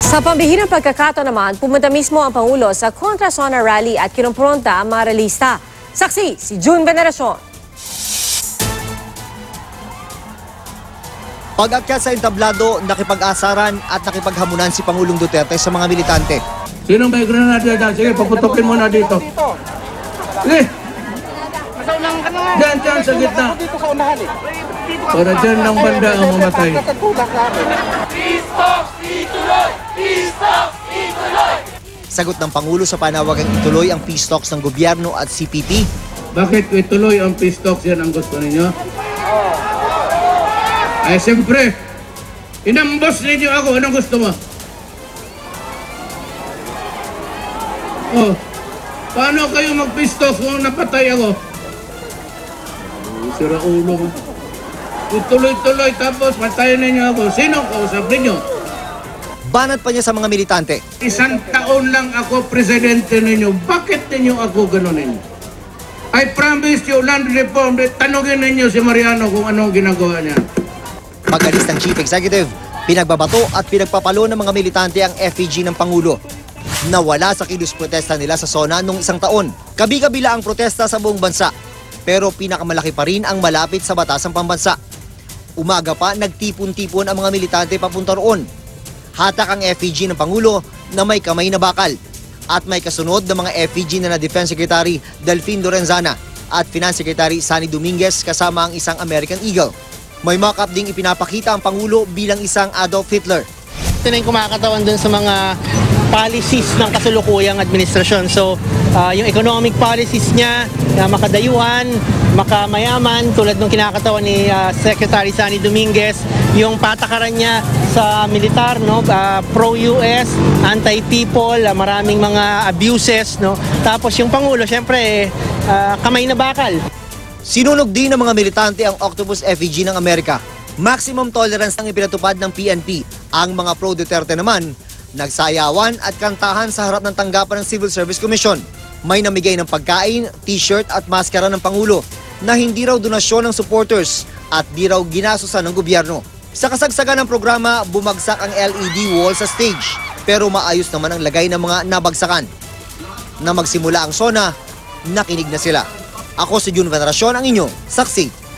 Sa pambihirang pagkakataon naman, pumunta mismo ang Pangulo sa Contra Sona Rally at kinumpronta ang mga ralista. Saksi, si June Veneracion. Pag-akyat sa entablado, nakipag-asaran at nakipaghamunan si Pangulong Duterte sa mga militante. Sinong may granada dyan? Sige, paputokin mo na dito. Sige! Diyan, sa gitna. Para dyan ng banda ang mamatay. Sagot ng Pangulo sa panawagang ituloy ang peace talks ng gobyerno at CPP. Bakit ituloy ang peace talks, yan ang gusto ninyo? Ay, siyempre, inambos ninyo ako. Anong gusto mo? Oh, paano kayo mag-peace talks kung napatay ako? Sira ulo mo. Ituloy-tuloy tapos patayin ninyo ako. Sino kausap ninyo? Banat pa niya sa mga militante. 1 taon lang ako presidente ninyo. Bakit ninyo ako ganunin? I promise you land reform. Tanungin ninyo si Mariano kung anong ginagawa niya. Pag-alis ng Chief Executive, pinagbabato at pinagpapalo ng mga militante ang FEG ng Pangulo. Nawala sa kilos protesta nila sa SONA noong 1 taon. Kabi-kabila ang protesta sa buong bansa. Pero pinakamalaki pa rin ang malapit sa batasang pambansa. Umaga pa, nagtipon-tipon ang mga militante papunta roon. Hatak ang FEG ng Pangulo na may kamay na bakal. At may kasunod ng mga FEG na Defense Secretary Delfin Lorenzana at Finance Secretary Sunny Dominguez kasama ang isang American Eagle. May mock-up ding ipinapakita ang Pangulo bilang isang Adolf Hitler. Ito na yung kumakatawan dun sa mga policies ng kasulukuyang administrasyon. So, yung economic policies niya na makadayuhan, makamayaman, tulad ng kinakatawan ni Secretary Sunny Dominguez, yung patakaran niya sa militar, no, pro-US, anti-people, maraming mga abuses, no. Tapos yung Pangulo, syempre, kamay na bakal. Sinunog din ng mga militante ang Octopus FEG ng Amerika. Maximum tolerance ang ipinatupad ng PNP. Ang mga pro-Duterte naman, nagsayawan at kantahan sa harap ng tanggapan ng Civil Service Commission. May namigay ng pagkain, t-shirt at maskara ng Pangulo na hindi raw donasyon ng supporters at di raw ginasusan ng gobyerno. Sa kasagsagan ng programa, bumagsak ang LED wall sa stage pero maayos naman ang lagay ng mga nabagsakan. Na magsimula ang SONA, nakinig na sila. Ako si June Veneracion, ang inyo saksi.